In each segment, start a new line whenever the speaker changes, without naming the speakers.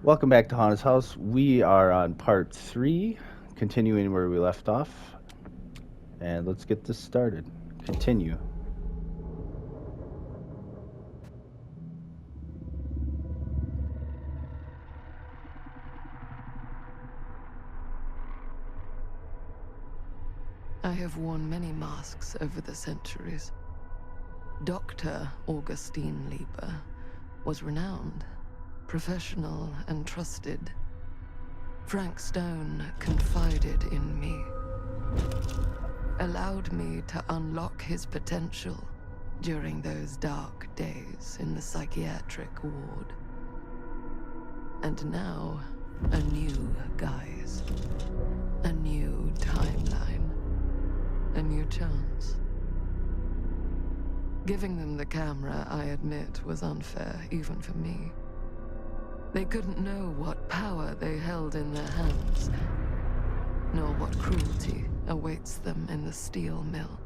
Welcome back to Hana's House. We are on part 3, continuing where we left off. And let's get this started. Continue.
I have worn many masks over the centuries. Dr. Augustine Lieber was renowned, professional, and trusted. Frank Stone confided in me, allowed me to unlock his potential during those dark days in the psychiatric ward. And now, a new guise, a new timeline, a new chance. Giving them the camera, I admit, was unfair, even for me. They couldn't know what power they held in their hands, nor what cruelty awaits them in the steel mill.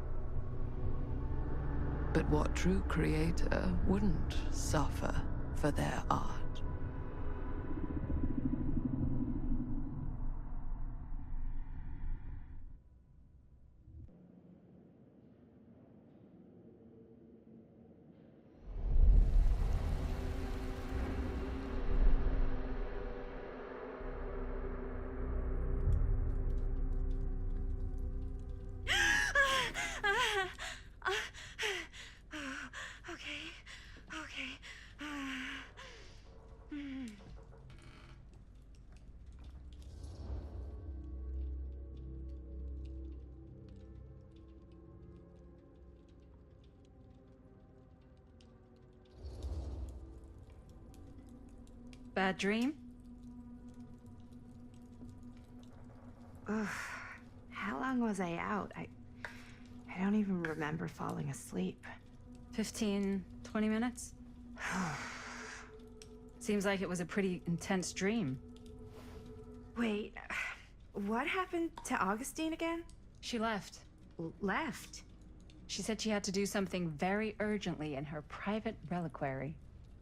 But what true creator wouldn't suffer for their art?
Bad dream?
Ugh. How long was I out? I don't even remember falling asleep.
15, 20 minutes? Seems like it was a pretty intense dream.
Wait, what happened to Augustine again?
She left.
Left?
She said she had to do something very urgently in her private reliquary.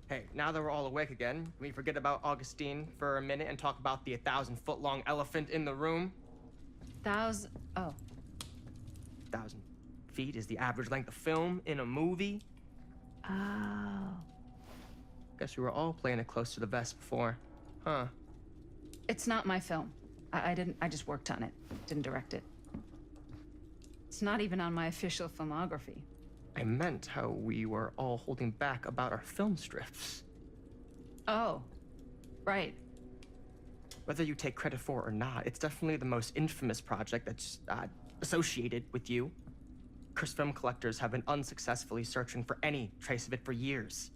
Hey, now that we're all awake again, can we forget about Augustine for a minute and talk about the 1,000-foot-long elephant in the room?
Oh.
1,000 feet is the average length of film in a movie?
Oh.
Guess we were all playing it close to the vest before, huh?
It's not my film. I just worked on it. Didn't direct it. It's not even on my official filmography.
I meant how we were all holding back about our film strips.
Oh. Right.
Whether you take credit for it or not, it's definitely the most infamous project that's associated with you. Cursed film collectors have been unsuccessfully searching for any trace of it for years.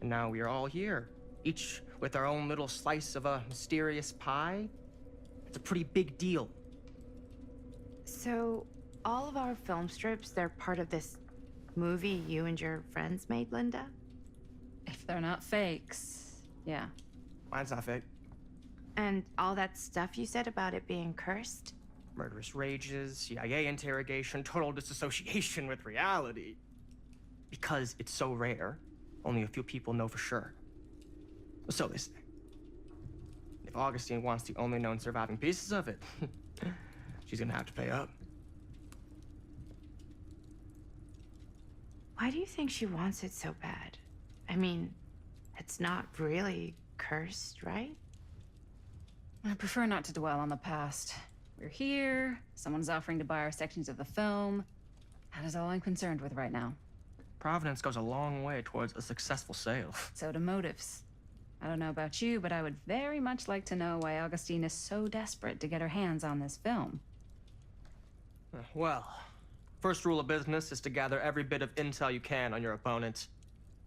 And now we are all here, each with our own little slice of a mysterious pie. It's a pretty big deal.
So, all of our film strips, they're part of this movie you and your friends made, Linda?
If they're not fakes, yeah.
Mine's not fake.
And all that stuff you said about it being cursed?
Murderous rages, CIA interrogation, total disassociation with reality. Because it's so rare, only a few people know for sure. So they say. If Augustine wants the only known surviving pieces of it, she's gonna have to pay up.
Why do you think she wants it so bad? I mean, it's not really cursed, right?
I prefer not to dwell on the past. We're here, someone's offering to buy our sections of the film. That is all I'm concerned with right now.
Providence goes a long way towards a successful sale.
So do motives. I don't know about you, but I would very much like to know why Augustine is so desperate to get her hands on this film.
Well, first rule of business is to gather every bit of intel you can on your opponent.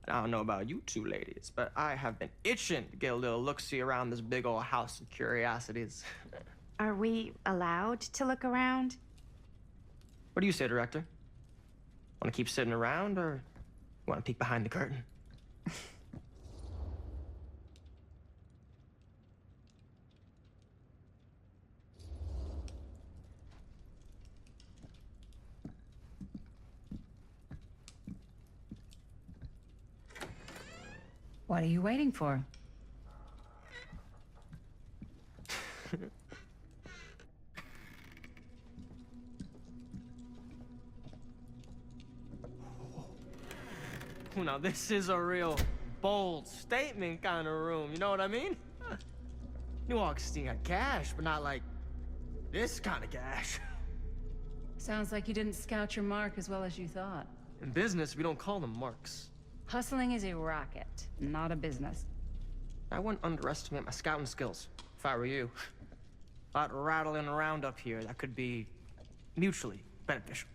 And I don't know about you two ladies, but I have been itching to get a little look-see around this big old house of curiosities.
Are we allowed to look around?
What do you say, director? Want to keep sitting around, or want to peek behind the curtain?
What are you waiting for?
Now this is a real bold statement kind of room, you know what I mean? New Augustine got cash, but not like this kind of cash.
Sounds like you didn't scout your mark as well as you thought.
In business, we don't call them marks.
Hustling is a racket, not a business.
I wouldn't underestimate my scouting skills, if I were you. A lot rattling around up here that could be mutually beneficial.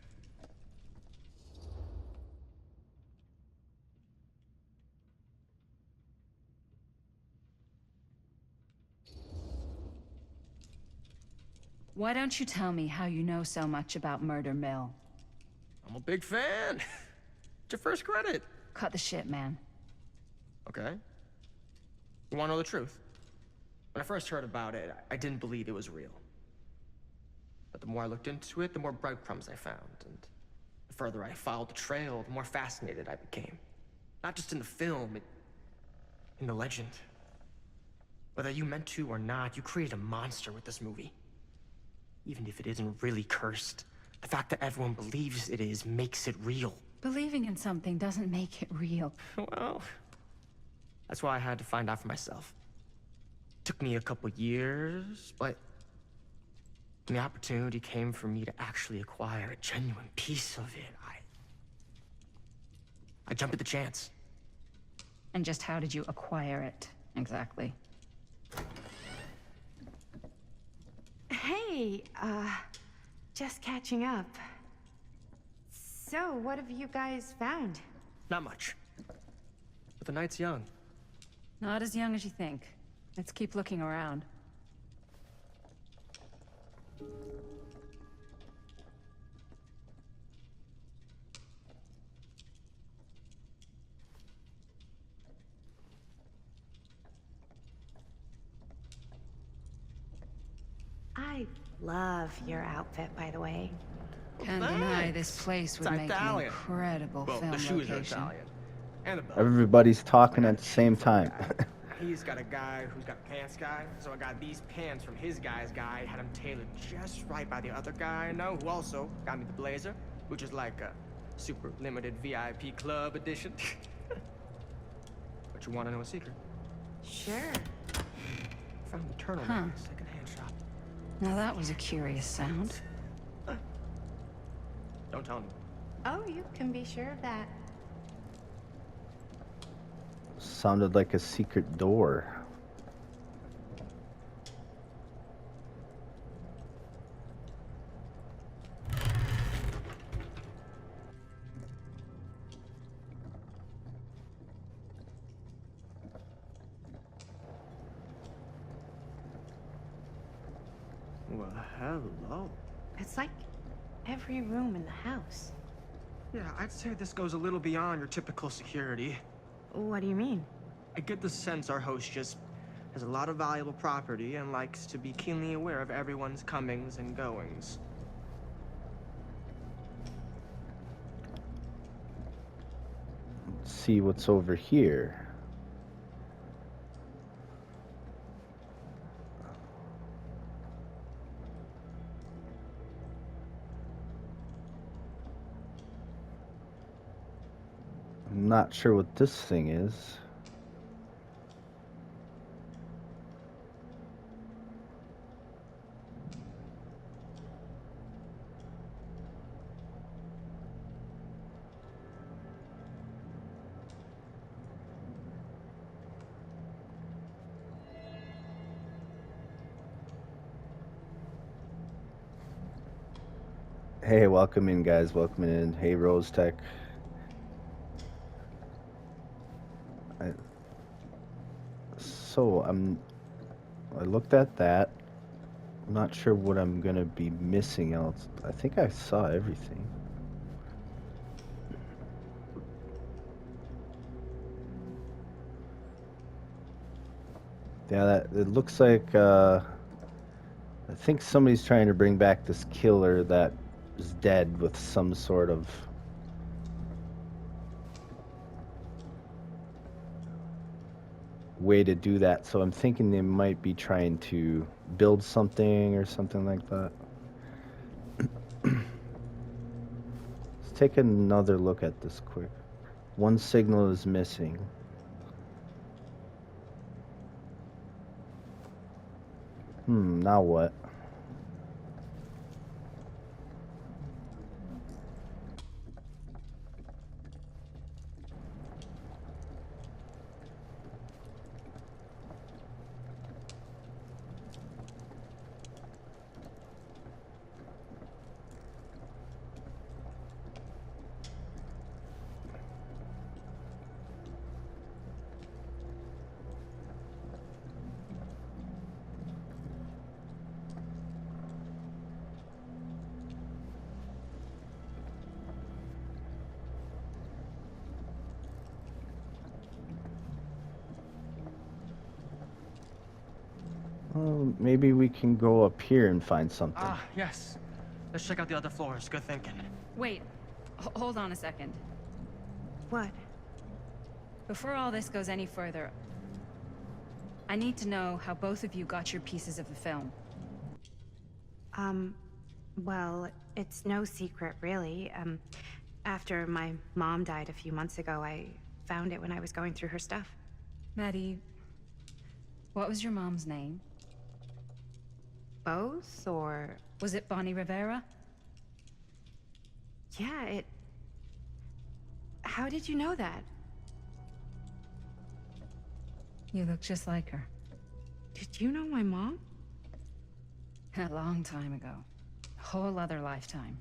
Why don't you tell me how you know so much about Murder Mill?
I'm a big fan. It's your first credit.
Cut the shit, man.
Okay. You wanna know the truth? When I first heard about it, I didn't believe it was real. But the more I looked into it, the more breadcrumbs I found, and the further I followed the trail, the more fascinated I became. Not just in the film, in the legend. Whether you meant to or not, you created a monster with this movie. Even if it isn't really cursed, the fact that everyone believes it is makes it real.
Believing in something doesn't make it real.
Well, that's why I had to find out for myself. Took me a couple years, but when the opportunity came for me to actually acquire a genuine piece of it, I jumped at the chance.
And just how did you acquire it, exactly?
Hey, just catching up. So, what have you guys found?
Not much. But the night's young.
Not as young as you think. Let's keep looking around.
I love your outfit, by the way.
Can't deny this place would
It's
make an
Italian.
incredible
Well,
film
the shoes are
location.
Italian. And the belt.
Everybody's talking at the same time.
He's got a guy who's got a pants guy, so I got these pants from his guy's guy, had them tailored just right by the other guy I know, who also got me the blazer, which is like a super limited VIP club edition. But you want to know a secret?
Sure.
Found the turtleneck
Huh.
in a secondhand shop.
Now that was a curious sound.
Don't tell me.
Oh, you can be sure of that.
Sounded like a secret door.
Well, hello.
It's like every room in the house.
Yeah, I'd say this goes a little beyond your typical security.
What do you mean?
I get the sense our host just has a lot of valuable property and likes to be keenly aware of everyone's comings and goings.
Let's see what's over here. I'm not sure what this thing is. Hey, welcome in, guys. Welcome in. Hey, Rose Tech. So I looked at that. I'm not sure what I'm gonna be missing else. I think I saw everything. Yeah, that it looks like I think somebody's trying to bring back this killer that is dead with some sort of way to do that. So I'm thinking they might be trying to build something or something like that. Let's take another look at this quick. One signal is missing. Now what? Maybe we can go up here and find something.
Ah, yes. Let's check out the other floors. Good thinking.
Wait, hold on a second.
What?
Before all this goes any further, I need to know how both of you got your pieces of the film.
Well, it's no secret, really. After my mom died a few months ago, I found it when I was going through her stuff.
Maddie, what was your mom's name?
Both, or...
Was it Bonnie Rivera?
Yeah, it... How did you know that?
You look just like her.
Did you know my mom?
A long time ago. A whole other lifetime.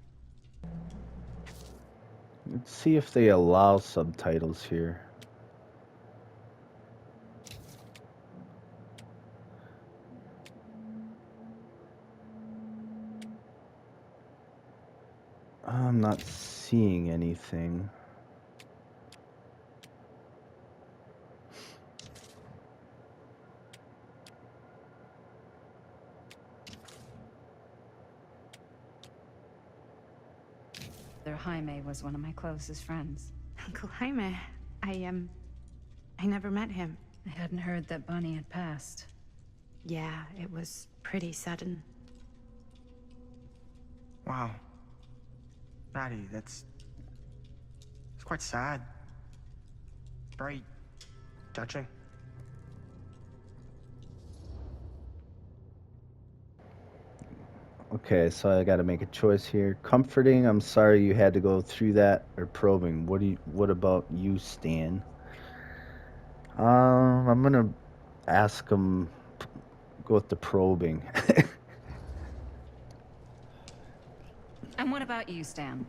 Let's see if they allow subtitles here. I'm not seeing anything.
Jaime was one of my closest friends.
Uncle Jaime, I never met him.
I hadn't heard that Bonnie had passed.
Yeah, it was pretty sudden.
Wow. Maddie, it's quite sad. Very touching.
Okay, so I gotta make a choice here. Comforting, I'm sorry you had to go through that, or probing. What about you, Stan? I'm gonna ask him, go with the probing.
And what about you, Stan?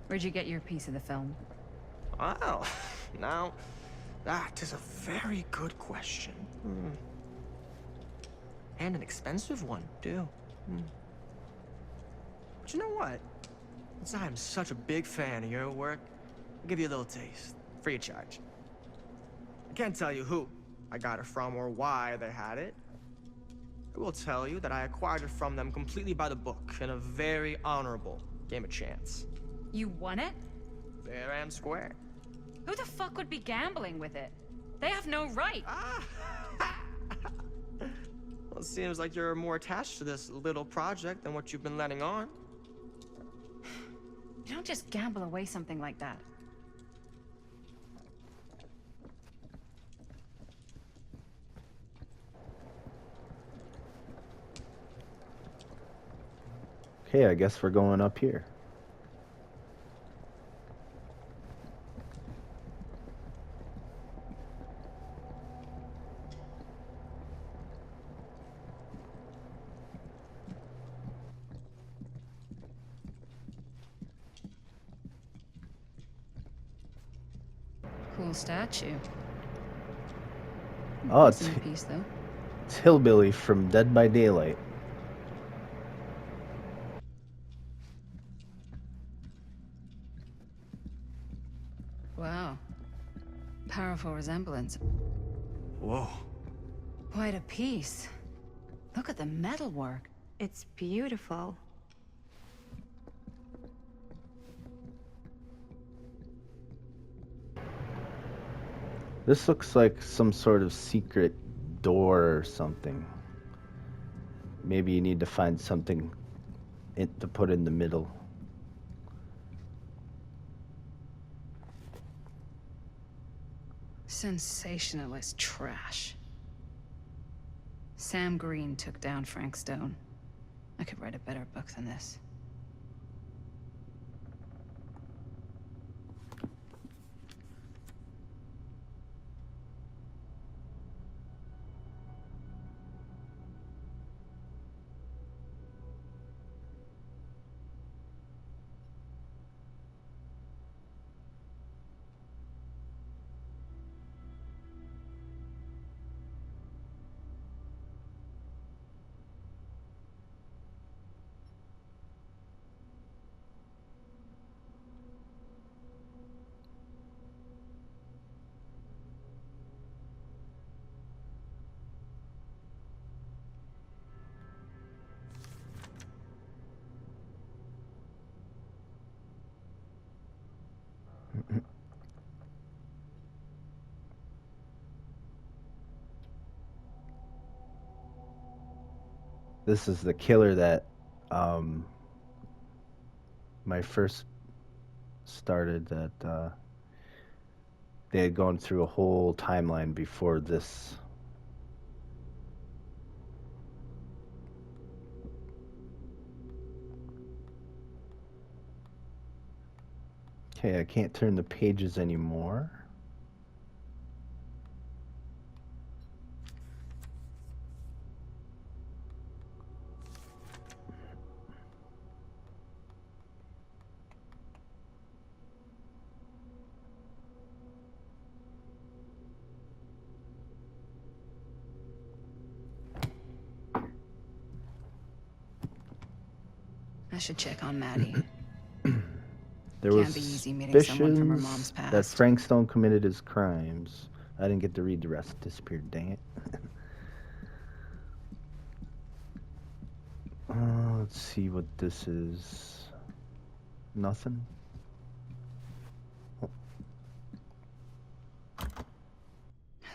Where'd you get your piece of the film?
Well, now, that is a very good question. And an expensive one, too. But you know what? Since I'm such a big fan of your work, I'll give you a little taste, free of charge. I can't tell you who I got it from or why they had it. I will tell you that I acquired it from them completely by the book in a very honorable game of chance.
You won it?
Fair and square.
Who the fuck would be gambling with it? They have no right.
Well, it seems like you're more attached to this little project than what you've been letting on.
You don't just gamble away something like that.
Okay, I guess we're going up here.
Cool statue.
Oh, it's
Decent piece, though.
Hillbilly from Dead by Daylight.
Wow. Powerful resemblance.
Whoa.
Quite a piece. Look at the metalwork.
It's beautiful.
This looks like some sort of secret door or something. Maybe you need to find something to put in the middle.
Sensationalist trash. Sam Green took down Frank Stone. I could write a better book than this.
This is the killer that my first started that they had gone through a whole timeline before this. Okay, I can't turn the pages anymore.
I should check on Maddie.
There was
Can't be easy meeting someone from her mom's
suspicions that
past.
Frank Stone committed his crimes. I didn't get to read the rest. It disappeared, dang it. Let's see what this is. Nothing? Oh,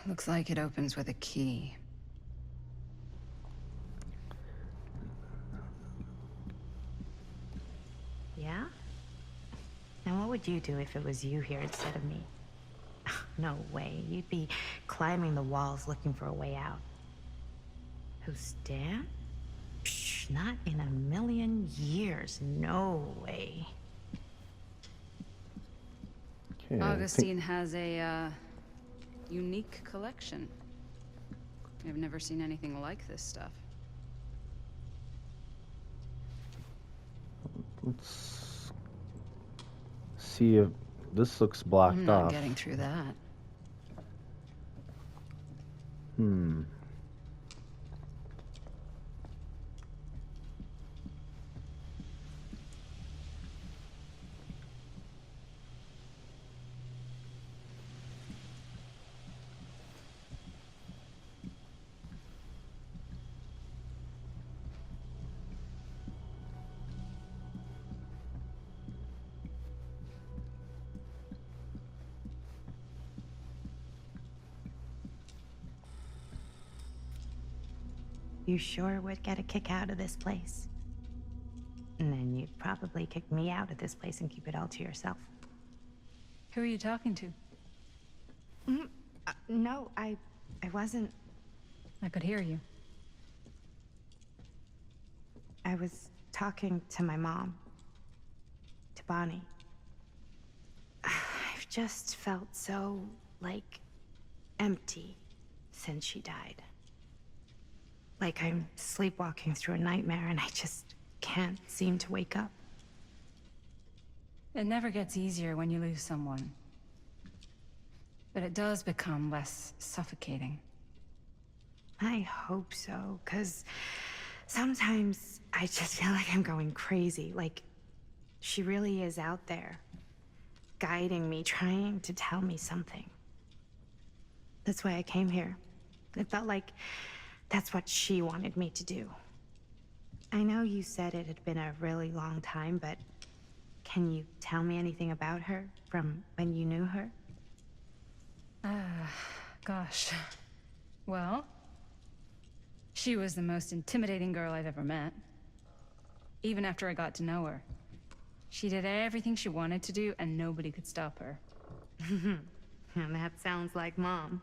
Looks like it opens with a key.
Yeah? Now what would you do if it was you here instead of me? No way. You'd be climbing the walls looking for a way out. Who's Dan? Psh, not in a million years. No way.
okay, I think-
Augustine has a unique collection. I've never seen anything like this stuff.
Let's see if this looks blocked
I'm not
off.
getting through that.
Hmm.
You sure would get a kick out of this place. And then you'd probably kick me out of this place and keep it all to yourself.
Who are you talking to?
No, I wasn't.
I could hear you.
I was talking to my mom. To Bonnie. I've just felt so, like, empty since she died. Like I'm sleepwalking through a nightmare and I just can't seem to wake up.
It never gets easier when you lose someone. But it does become less suffocating.
I hope so, 'cause sometimes I just feel like I'm going crazy. Like, she really is out there, guiding me, trying to tell me something. That's why I came here. It felt like that's what she wanted me to do. I know you said it had been a really long time, but can you tell me anything about her from when you knew her?
Gosh. Well, she was the most intimidating girl I've ever met. Even after I got to know her. She did everything she wanted to do, and nobody could stop her.
That sounds like Mom.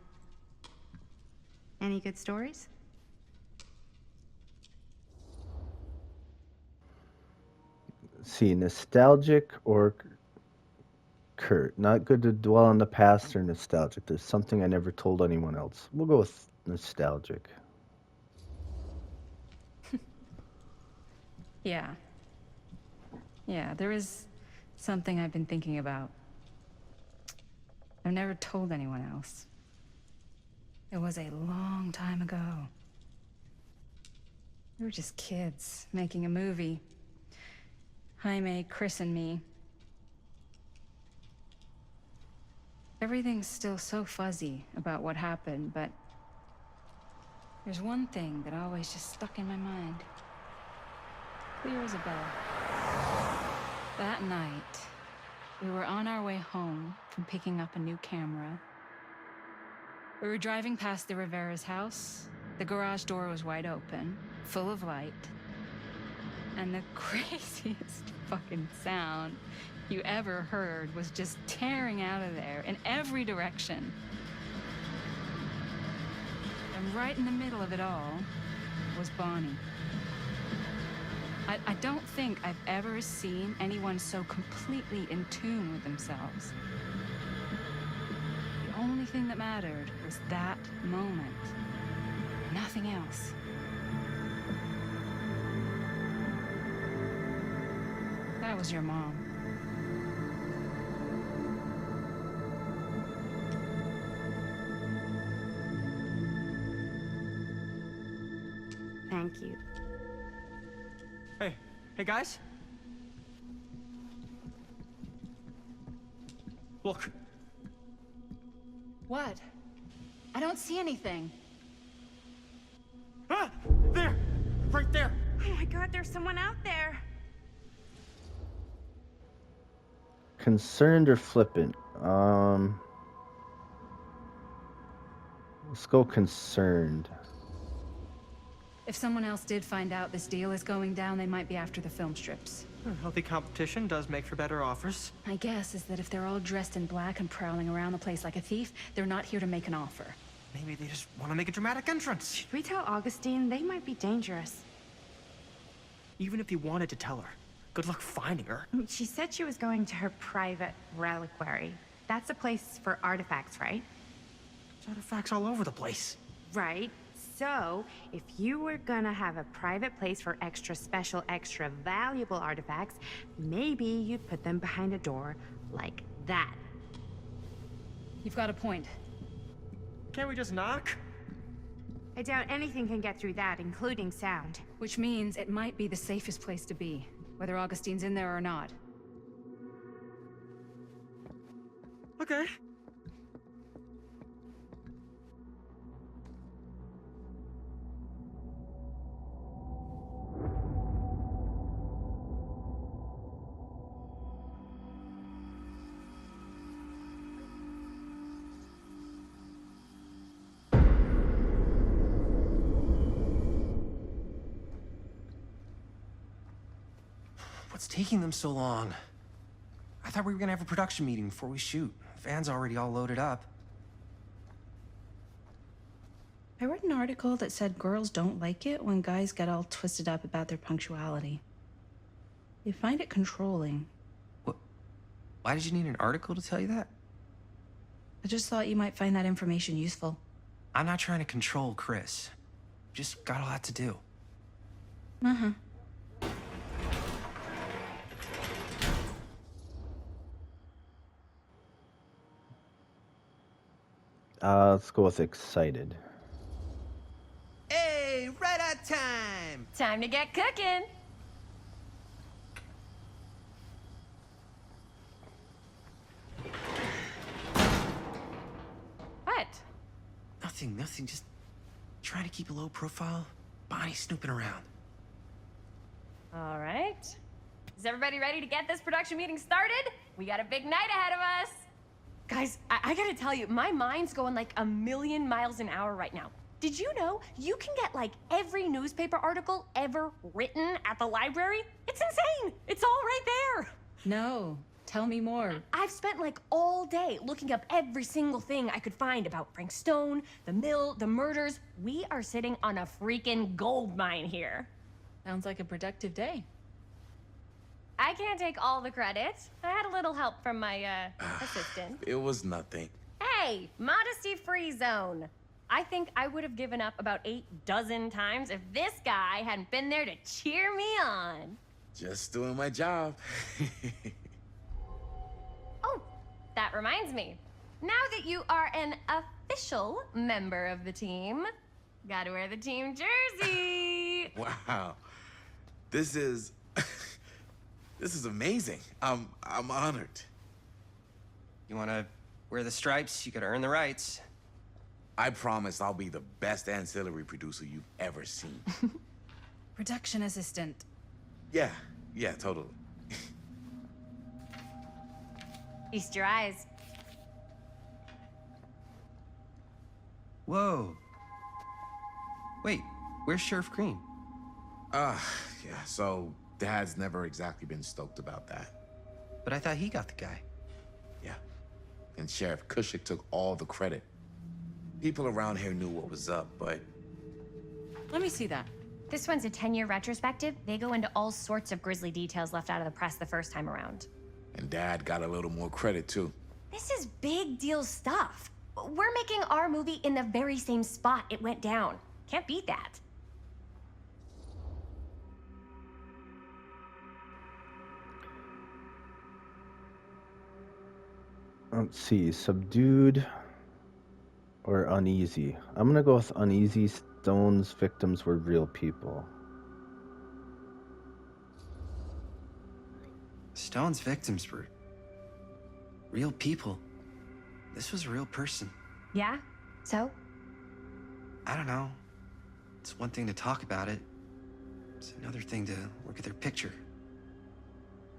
Any good stories?
See, nostalgic or Kurt. Not good to dwell on the past or nostalgic. There's something I never told anyone else. We'll go with nostalgic.
Yeah. Yeah, there is something I've been thinking about. I've never told anyone else. It was a long time ago. We were just kids making a movie. Jaime, Chris, and me. Everything's still so fuzzy about what happened, but there's one thing that always just stuck in my mind. Clear as a bell. That night, we were on our way home from picking up a new camera. We were driving past the Rivera's house. The garage door was wide open, full of light. And the craziest fucking sound you ever heard was just tearing out of there in every direction. And right in the middle of it all was Bonnie. I don't think I've ever seen anyone so completely in tune with themselves. The only thing that mattered was that moment. Nothing else. That was your mom.
Thank you.
Hey guys? Look.
What? I don't see anything.
Ah! There! Right there!
Oh my God, there's someone out there.
Concerned or flippant? Let's go concerned.
If someone else did find out this deal is going down, they might be after the film strips.
Healthy competition does make for better offers.
My guess is that if they're all dressed in black and prowling around the place like a thief, they're not here to make an offer.
Maybe they just want to make a dramatic entrance.
Should we tell Augustine? They might be dangerous.
Even if you wanted to tell her, good luck finding her.
She said she was going to her private reliquary. That's a place for artifacts, right?
There's artifacts all over the place.
Right. So, if you were gonna have a private place for extra special, extra valuable artifacts, maybe you'd put them behind a door like that.
You've got a point.
Can't we just knock?
I doubt anything can get through that, including sound.
Which means it might be the safest place to be, whether Augustine's in there or not.
Okay.
What's taking them so long? I thought we were gonna have a production meeting before we shoot. Van's already all loaded up.
I read an article that said girls don't like it when guys get all twisted up about their punctuality. They find it controlling.
What? Why did you need an article to tell you that?
I just thought you might find that information useful.
I'm not trying to control Chris. Just got a lot to do.
Uh-huh.
Let's go with excited.
Hey, right on time!
Time to get cooking! What?
Nothing. Just trying to keep a low profile. Bonnie snooping around.
All right. Is everybody ready to get this production meeting started? We got a big night ahead of us. Guys, I gotta tell you, my mind's going like a million miles an hour right now. Did you know you can get like every newspaper article ever written at the library? It's insane. It's all right there.
No, Tell me more.
I've spent like all day looking up every single thing I could find about Frank Stone, the mill, the murders. We are sitting on a freaking gold mine here.
Sounds like a productive day.
I can't take all the credit. I had a little help from my assistant.
It was nothing.
Hey, modesty-free zone. I think I would have given up about 8 dozen times if this guy hadn't been there to cheer me on.
Just doing my job.
Oh, that reminds me. Now that you are an official member of the team, gotta wear the team jersey.
Wow. This is... this is amazing. I'm honored.
You wanna wear the stripes? You gotta earn the rights.
I promise I'll be the best ancillary producer you've ever seen.
Production assistant.
Yeah, totally.
Feast your eyes.
Whoa. Wait, where's Sheriff Green?
Yeah, so Dad's never exactly been stoked about that.
But I thought he got the guy.
Yeah, and Sheriff Kushik took all the credit. People around here knew what was up, but...
Let me see that.
This one's a 10-year retrospective. They go into all sorts of grisly details left out of the press the first time around.
And Dad got a little more credit, too.
This is big deal stuff. We're making our movie in the very same spot it went down. Can't beat that.
Let's see, subdued or uneasy. I'm gonna go with uneasy. Stone's victims were real people.
Stone's victims were real people. This was a real person.
Yeah? So?
I don't know. It's one thing to talk about it. It's another thing to look at their picture.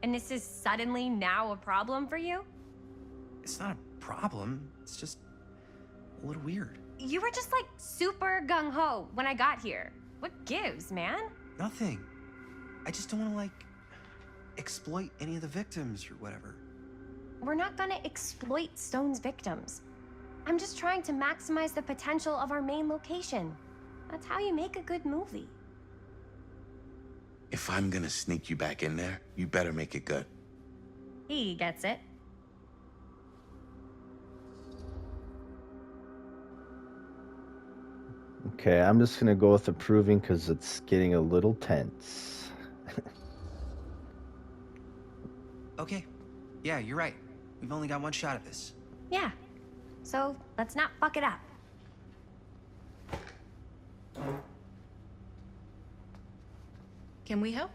And this is suddenly now a problem for you?
It's not a problem. It's just a little weird.
You were just like super gung-ho when I got here. What gives, man?
Nothing. I just don't want to, like, exploit any of the victims or whatever.
We're not gonna exploit Stone's victims. I'm just trying to maximize the potential of our main location. That's how you make a good movie.
If I'm gonna sneak you back in there, you better make it good.
He gets it.
Okay, I'm just gonna go with approving because it's getting a little tense.
Okay. Yeah, you're right. We've only got one shot at this.
Yeah. So let's not fuck it up.
Can we help?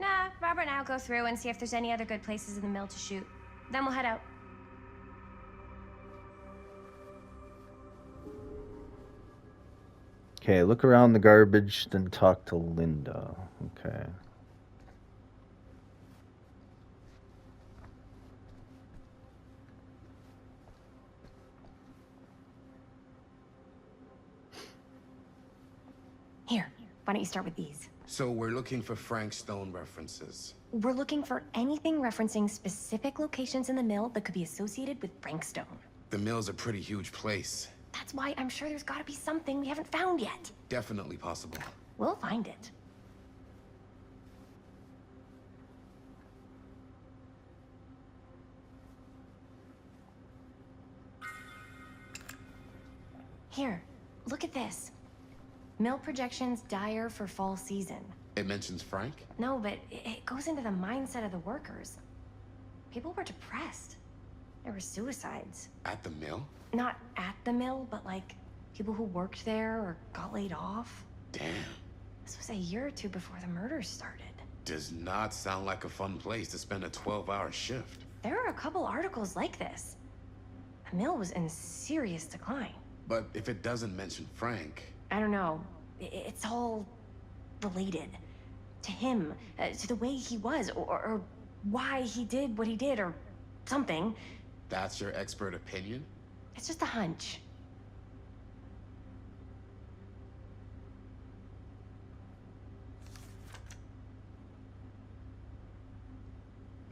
Nah, Robert and I'll go through and see if there's any other good places in the mill to shoot. Then we'll head out.
Okay, look around the garbage, then talk to Linda. Okay.
Here, why don't you start with these?
So we're looking for Frank Stone references.
We're looking for anything referencing specific locations in the mill that could be associated with Frank Stone.
The mill's a pretty huge place.
That's why I'm sure there's gotta be something we haven't found yet.
Definitely possible.
We'll find it. Here, look at this. Mill projections dire for fall season.
It mentions Frank?
No, but it goes into the mindset of the workers. People were depressed. There were suicides.
At the mill?
Not at the mill, but like people who worked there or got laid off.
Damn.
This was a year or two before the murders started.
Does not sound like a fun place to spend a 12-hour shift.
There are a couple articles like this. The mill was in serious decline.
But if it doesn't mention Frank...
I don't know. It's all related. To him, to the way he was, or why he did what he did, or something.
That's your expert opinion?
It's just a hunch.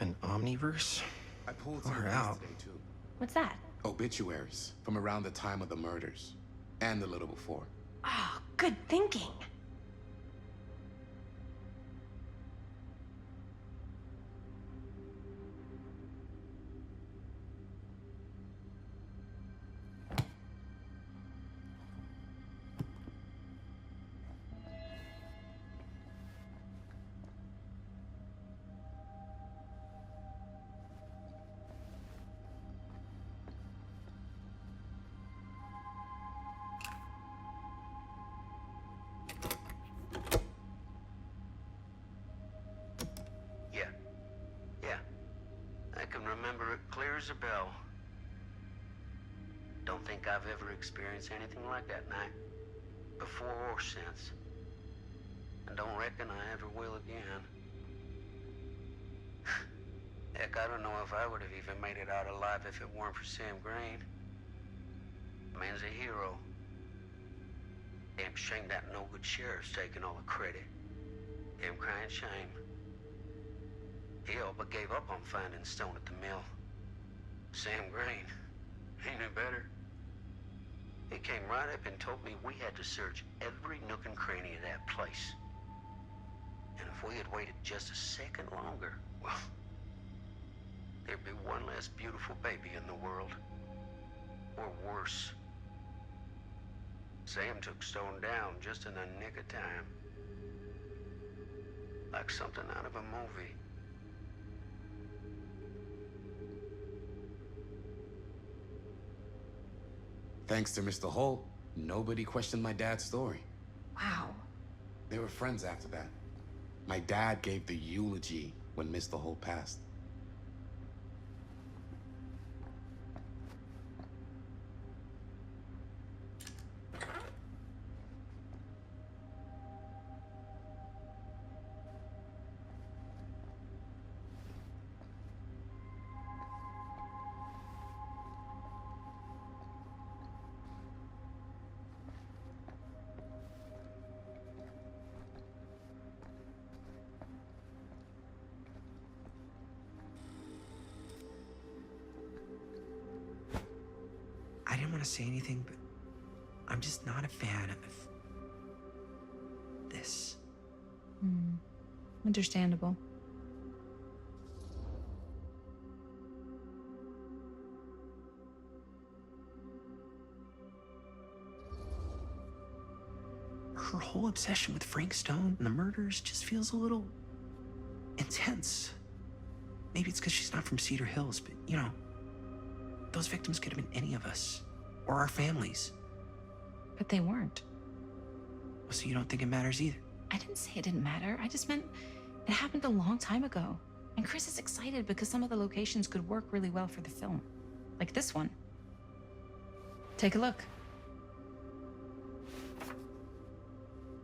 An omniverse?
I pulled some
Far
things
out.
today, too.
What's that?
Obituaries from around the time of the murders. And a little before.
Oh, good thinking.
Yeah. Yeah. I can remember it clear as a bell. Don't think I've ever experienced anything like that night. Before or since. And don't reckon I ever will again. Heck, I don't know if I would have even made it out alive if it weren't for Sam Green. The man's a hero. Damn shame that no-good sheriff's taking all the credit. Damn crying shame. He all but gave up on finding Stone at the mill. Sam Green. He knew better. He came right up and told me we had to search every nook and cranny of that place. And if we had waited just a second longer, well, there'd be one less beautiful baby in the world. Or worse. Sam took Stone down just in the nick of time. Like something out of a movie.
Thanks to Mr. Holt, nobody questioned my dad's story.
Wow.
They were friends after that. My dad gave the eulogy when Mr. Holt passed.
I didn't want to say anything, but I'm just not a fan of this.
Understandable.
Her whole obsession with Frank Stone and the murders just feels a little intense. Maybe it's because she's not from Cedar Hills, but you know, those victims could have been any of us, or our families.
But they weren't.
So you don't think it matters either?
I didn't say it didn't matter. I just meant it happened a long time ago. And Chris is excited because some of the locations could work really well for the film. Like this one. Take a look.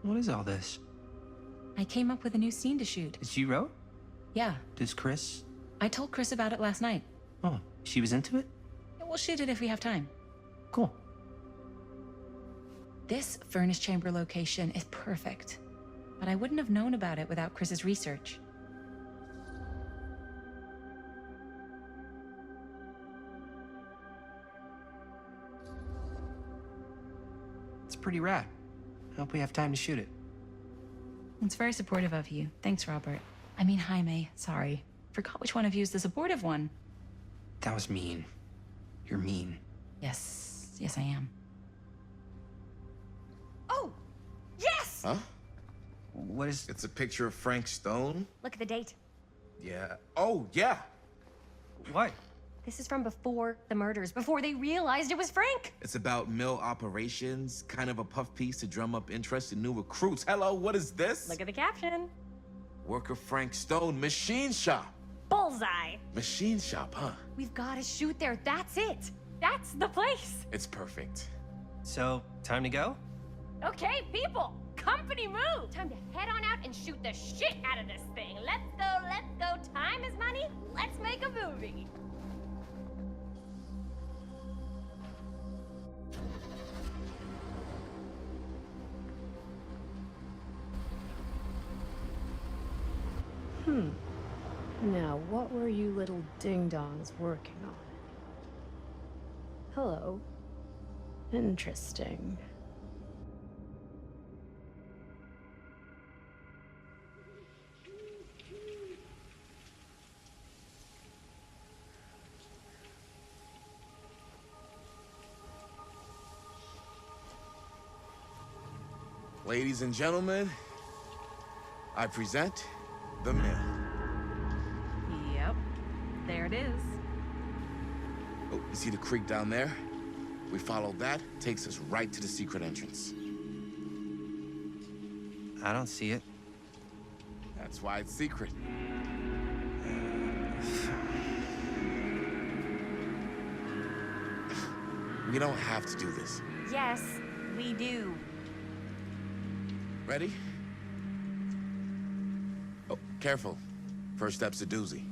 What is all this?
I came up with a new scene to shoot.
That you wrote?
Yeah,
Does Chris?
I told Chris about it last night.
Oh, she was into it?
We'll shoot it if we have time.
Cool.
This furnace chamber location is perfect. But I wouldn't have known about it without Chris's research.
It's pretty rad. I hope we have time to shoot it.
It's very supportive of you. Thanks, Robert. I mean, Jaime, sorry. Forgot which one of you is the supportive one.
That was mean. You're mean.
Yes, I am.
Oh! Yes!
Huh?
What is...
It's a picture of Frank Stone?
Look at the date.
Yeah. Oh, yeah.
What?
This is from before the murders, before they realized it was Frank.
It's about mill operations, kind of a puff piece to drum up interest in new recruits. Hello, what is this?
Look at the caption.
Worker Frank Stone, machine shop.
Bullseye.
Machine shop, huh?
We've got to shoot there. That's it. That's the place.
It's perfect.
So, time to go?
Okay, people. Company move. Time to head on out and shoot the shit out of this thing. Let's go, let's go. Time is money. Let's make a movie.
Now, what were you little ding-dongs working on? Hello. Interesting.
Ladies and gentlemen, I present the mill.
Yep. There it is.
Oh, you see the creek down there? We follow that, takes us right to the secret entrance.
I don't see it.
That's why it's secret. We don't have to do this.
Yes, we do.
Ready? Oh, careful. First step's a doozy.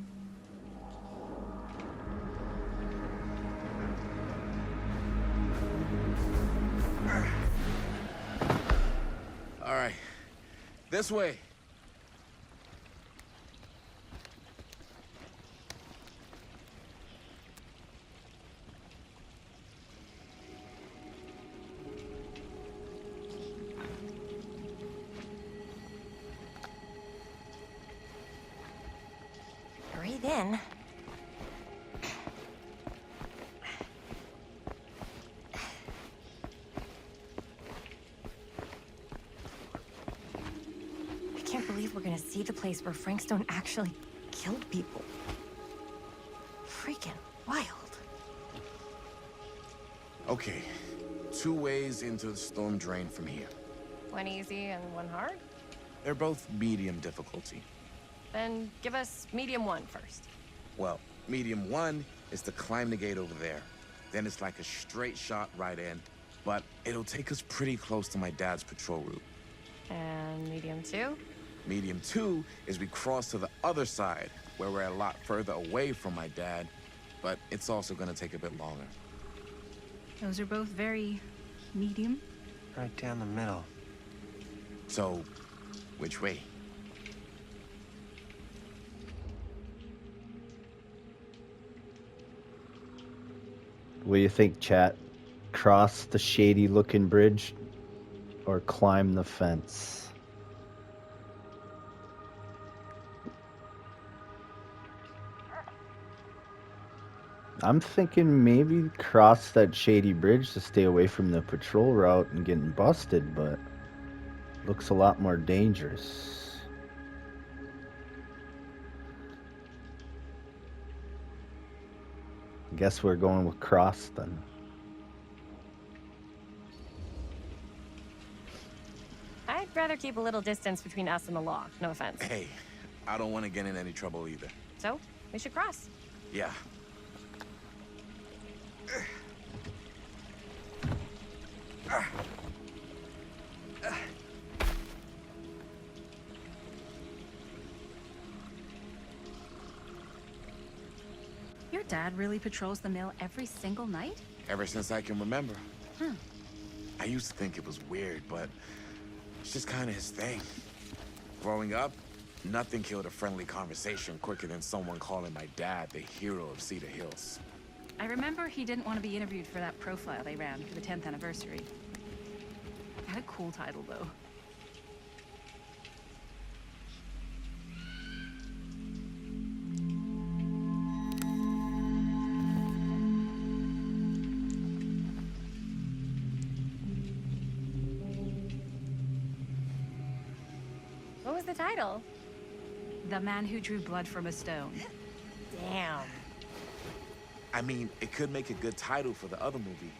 All right. This way.
Breathe in. I can't believe we're gonna see the place where Frank Stone actually killed people. Freaking wild.
Okay. 2 ways into the storm drain from here.
One easy and one hard?
They're both medium difficulty.
Then give us medium one first.
Well, medium 1 is to climb the gate over there. Then it's like a straight shot right in, but it'll take us pretty close to my dad's patrol route.
And medium two?
Medium 2 is we cross to the other side, where we're a lot further away from my dad, but it's also gonna take a bit longer.
Those are both very medium.
Right down the middle.
So, which way?
What do you think, chat? Cross the shady-looking bridge or climb the fence? I'm thinking maybe cross that shady bridge to stay away from the patrol route and getting busted, but looks a lot more dangerous. Guess we're going with cross then.
I'd rather keep a little distance between us and the law. No offense.
Hey, I don't want to get in any trouble either.
So, we should cross.
Yeah.
Your dad really patrols the mill every single night?
Ever since I can remember.
Huh.
I used to think it was weird, but it's just kind of his thing. Growing up, nothing killed a friendly conversation quicker than someone calling my dad the hero of Cedar Hills.
I remember he didn't want to be interviewed for that profile they ran for the 10th anniversary. Had a cool title, though.
What was the title?
The Man Who Drew Blood from a Stone.
Damn.
I mean, it could make a good title for the other movie.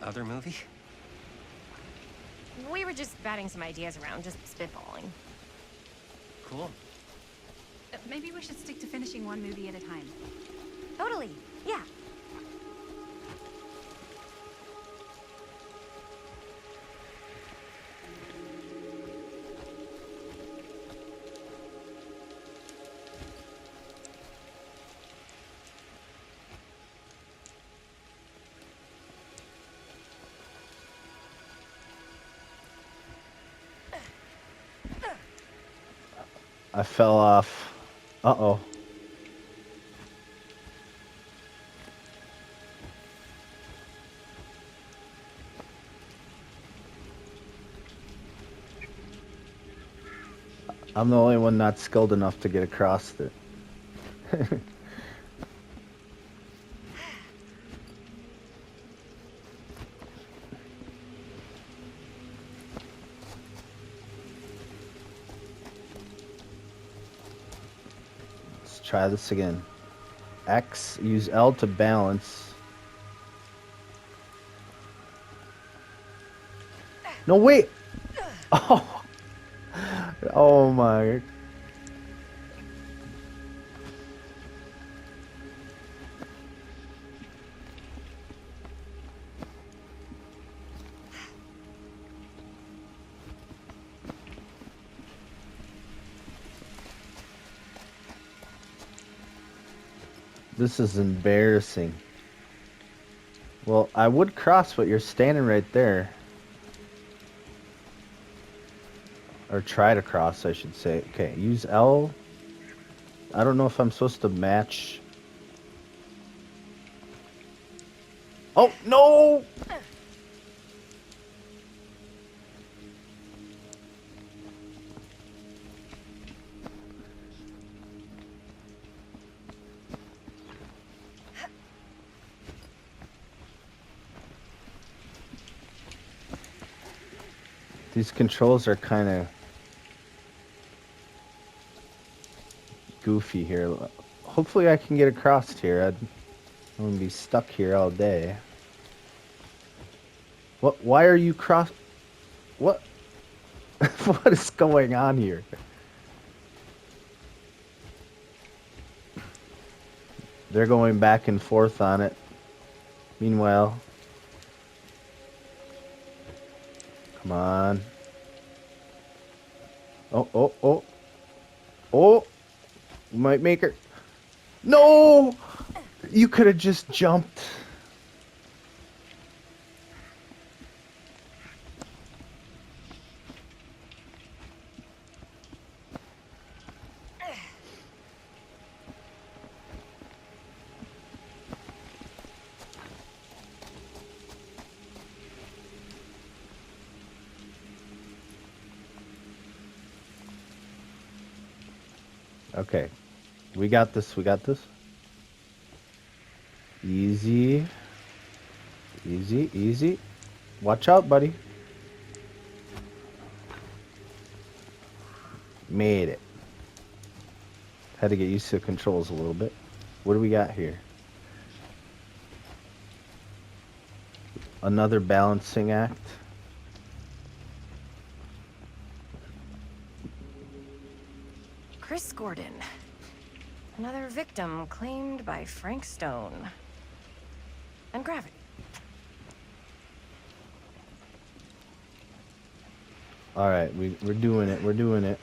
Other movie?
We were just batting some ideas around, just spitballing.
Cool.
Maybe we should stick to finishing one movie at a time.
Totally. Yeah.
I fell off Uh-oh. I'm the only one not skilled enough to get across it. Let's try this again. X, use L to balance. No, wait! Oh! Oh my. This is embarrassing. Well, I would cross, but you're standing right there. Or try to cross, I should say. Okay, use L. I don't know if I'm supposed to match. Oh, no! These controls are kind of goofy here. Hopefully I can get across here. I'm going to be stuck here all day. What? Why are you cross? What? What is going on here? They're going back and forth on it. Meanwhile, come on. Oh, oh, oh. Oh! Might make her. No! You could have just jumped. Okay. We got this. We got this. Easy. Easy, easy. Watch out, buddy. Made it. Had to get used to the controls a little bit. What do we got here? Another balancing act.
Chris Gordon. Another victim claimed by Frank Stone. And Gravity.
Alright, we're doing it. We're doing it.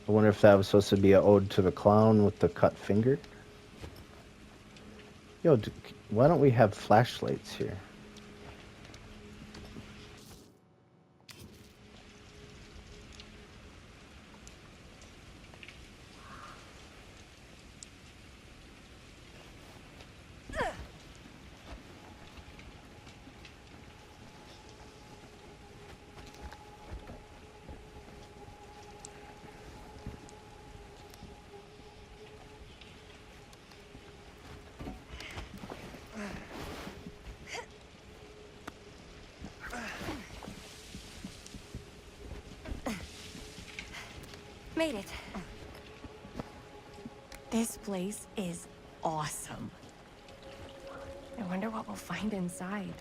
I wonder if that was supposed to be an ode to the clown with the cut finger. Yo, why don't we have flashlights here?
Made it. This place is awesome. I wonder what we'll find inside.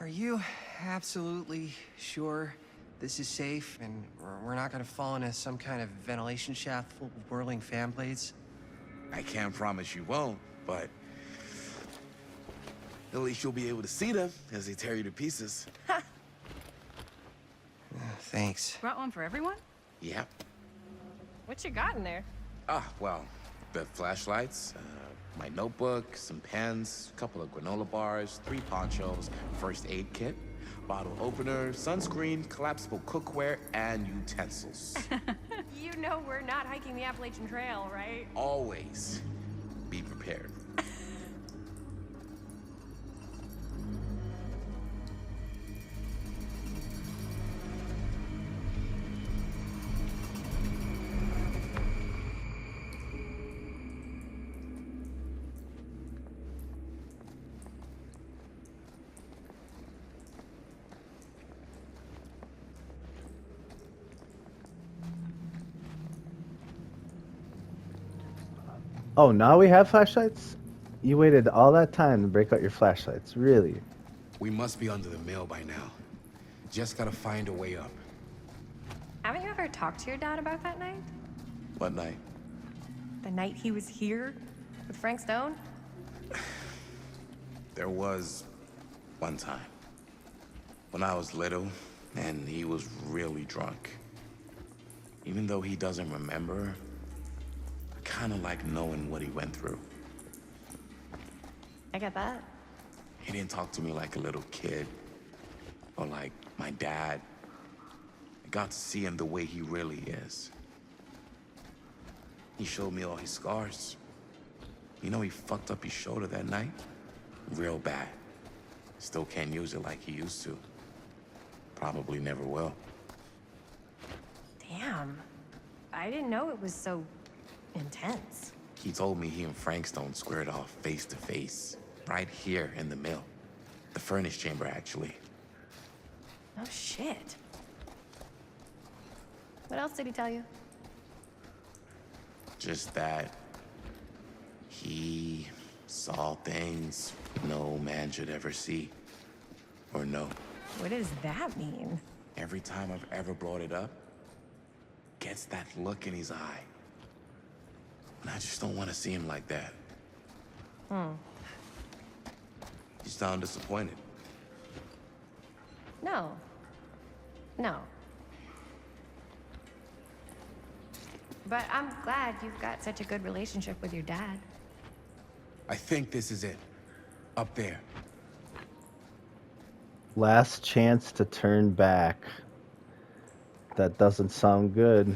Are you absolutely sure this is safe and we're not gonna fall into some kind of ventilation shaft full of whirling fan blades?
I can't promise you won't, but at least you'll be able to see them as they tear you to pieces.
Thanks.
Brought one for everyone?
Yep.
What you got in there?
Well, the flashlights, my notebook, some pens, a couple of granola bars, 3 ponchos, first aid kit, bottle opener, sunscreen, collapsible cookware, and utensils.
You know we're not hiking the Appalachian Trail, right?
Always be prepared.
Oh, now we have flashlights? You waited all that time to break out your flashlights, really?
We must be under the mill by now. Just gotta find a way up.
Haven't you ever talked to your dad about that night?
What night?
The night he was here with Frank Stone?
There was one time when I was little and he was really drunk. Even though he doesn't remember, I kind of like knowing what he went through.
I get that.
He didn't talk to me like a little kid or like my dad. I got to see him the way he really is. He showed me all his scars. You know, he fucked up his shoulder that night? Real bad. Still can't use it like he used to. Probably never will.
Damn. I didn't know it was so intense.
He told me he and Frank Stone squared off face to face, right here in the mill. The furnace chamber, actually.
Oh, shit. What else did he tell you?
Just that he saw things no man should ever see or know.
What does that mean?
Every time I've ever brought it up, gets that look in his eye. And I just don't want to see him like that. You sound disappointed.
No. No. But I'm glad you've got such a good relationship with your dad.
I think this is it. Up there.
Last chance to turn back. That doesn't sound good.